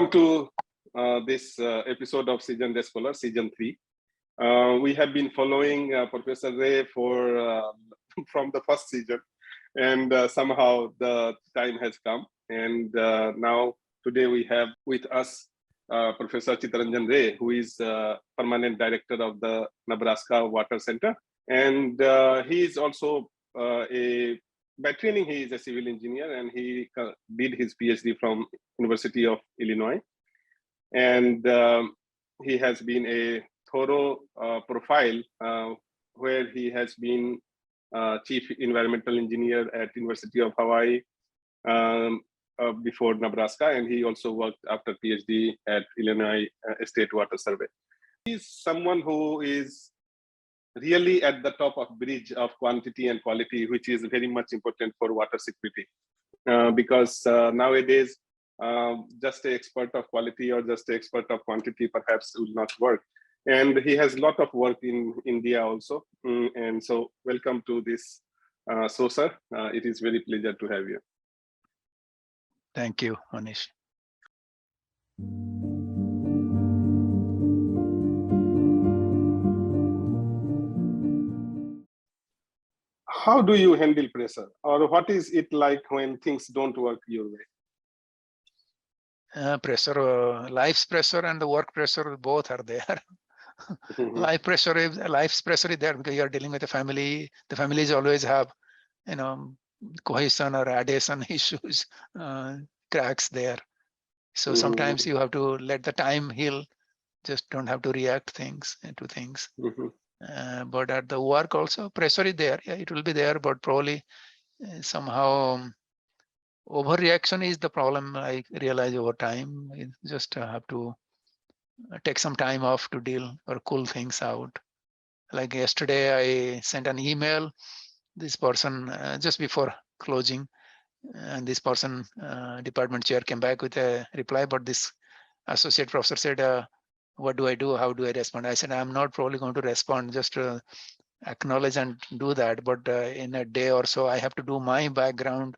Welcome to this episode of Season Day Scholar, Season 3. We have been following Professor Ray for from the first season, and somehow the time has come. And now today we have with us Professor Chittaranjan Ray, who is permanent director of the Nebraska Water Center. And he is also by training, he is a civil engineer, and he did his PhD from University of Illinois. And he has been a thorough profile where he has been chief environmental engineer at University of Hawaii before Nebraska, and he also worked after PhD at Illinois State Water Survey. He's someone who is really at the top of bridge of quantity and quality, which is very much important for water security. Because nowadays, just an expert of quality or just an expert of quantity perhaps will not work. And he has a lot of work in India also. And so welcome to this show, sir. It is very pleasure to have you. Thank you, Manish. How do you handle pressure, or what is it like when things don't work your way? Pressure, life's pressure and the work pressure, both are there. Life's pressure is there because you are dealing with a family. The families always have, cohesion or adhesion issues, cracks there. So sometimes you have to let the time heal. Just don't have to react to things. But at the work also, pressure is there. Yeah, it will be there, but probably somehow overreaction is the problem. I realize over time, you just have to take some time off to deal or cool things out. Like yesterday, I sent an email. This person just before closing, and this person, department chair, came back with a reply. But this associate professor said, what do I do? How do I respond? I said, I'm not probably going to respond, just to acknowledge and do that. But in a day or so, I have to do my background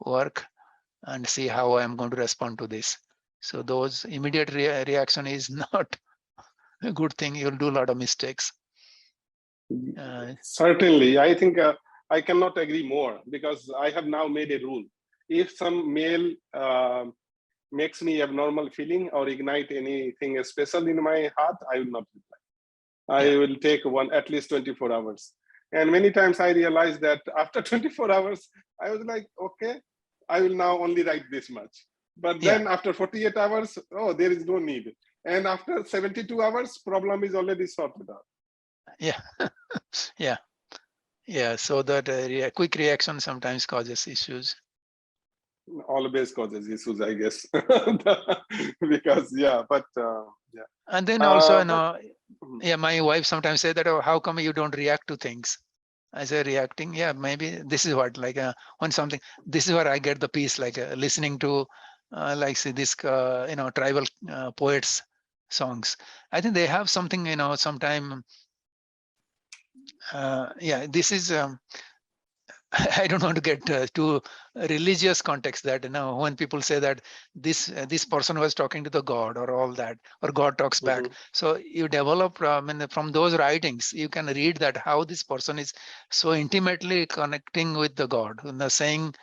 work and see how I'm going to respond to this. So those immediate reaction is not a good thing. You'll do a lot of mistakes. Certainly, I think I cannot agree more, because I have now made a rule. If some mail makes me abnormal feeling or ignite anything special in my heart, I will not reply. I will take at least 24 hours. And many times I realized that after 24 hours, I was like, okay, I will now only write this much. But then after 48 hours, oh, there is no need. And after 72 hours, problem is already sorted out. Yeah. So that quick reaction sometimes causes issues. Always causes issues, I guess. Because And then also, my wife sometimes says that, oh, how come you don't react to things? I say, reacting, maybe this is what, like when something, this is where I get the peace, like listening to this tribal poets songs. I think they have something, sometime this is I don't want to get too religious context that when people say that this person was talking to the God or all that, or God talks back. So you develop from those writings, you can read that how this person is so intimately connecting with the God, saying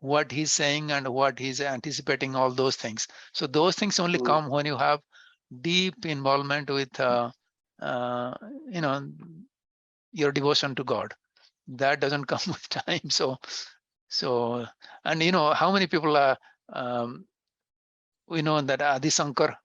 what he's saying and what he's anticipating, all those things. So those things only come when you have deep involvement with your devotion to God. That doesn't come with time. So and how many people are we know that Adi Shankar,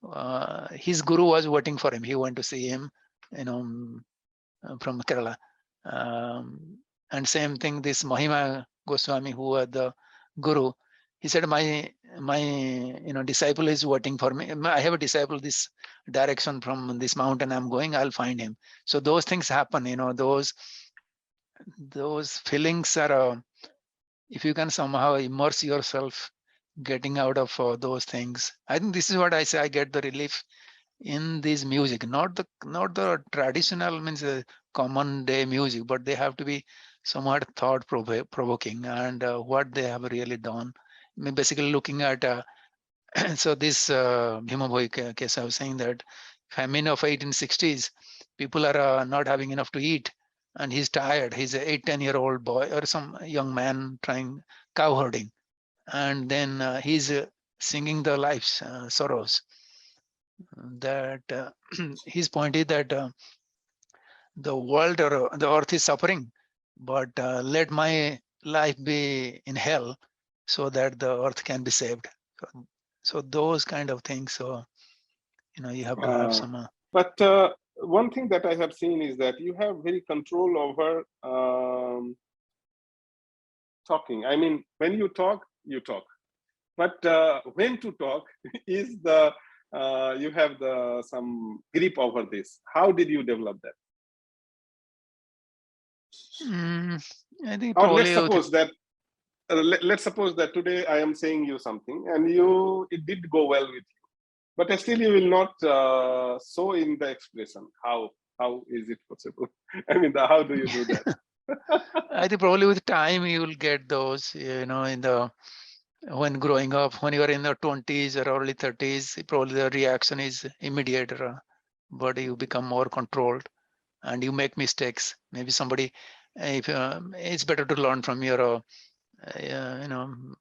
his guru was waiting for him. He went to see him, from Kerala. And same thing, this Mahima Goswami, who was the guru, he said, my disciple is waiting for me. I have a disciple this direction from this mountain I'm going, I'll find him. So those things happen, those feelings are, if you can somehow immerse yourself getting out of those things. I think this is what I say, I get the relief in this music, not the traditional common day music, but they have to be somewhat thought provoking, and what they have really done. Basically looking at So this Bhima Bhoi case, I was saying that famine of 1860s, people are not having enough to eat, and he's tired. He's a 8-10-year-old boy or some young man trying cow herding, and then he's singing the life's sorrows. That his point is that the world or the earth is suffering, but let my life be in hell so that the earth can be saved. So those kind of things. So you have to have some. But one thing that I have seen is that you have very control over talking. I mean, when you talk, but when to talk is the you have some grip over this. How did you develop that? I think Or let's probably suppose that let's suppose that today I am saying you something and it did go well with you, but still you will not show in the expression. How is it possible? I mean, how do you do that? I think probably with time you will get those. In the when growing up, when you are in the 20s or early 30s, probably the reaction is immediate, but you become more controlled and you make mistakes. Maybe somebody, if it's better to learn from your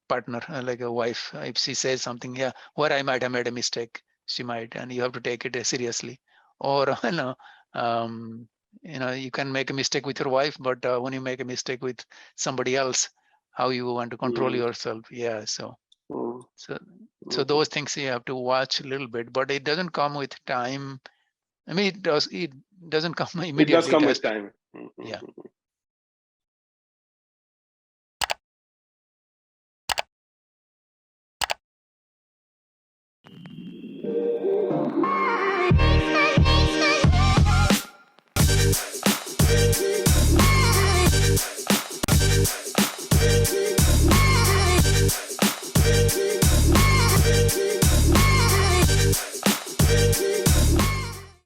partner, like a wife. If she says something, yeah, where I might have made a mistake, she might, and you have to take it seriously. Or you can make a mistake with your wife, but when you make a mistake with somebody else, how you want to control yourself. Yeah, so those things you have to watch a little bit, but it doesn't come with time. I mean, it doesn't come immediately. It does come with time. Yeah.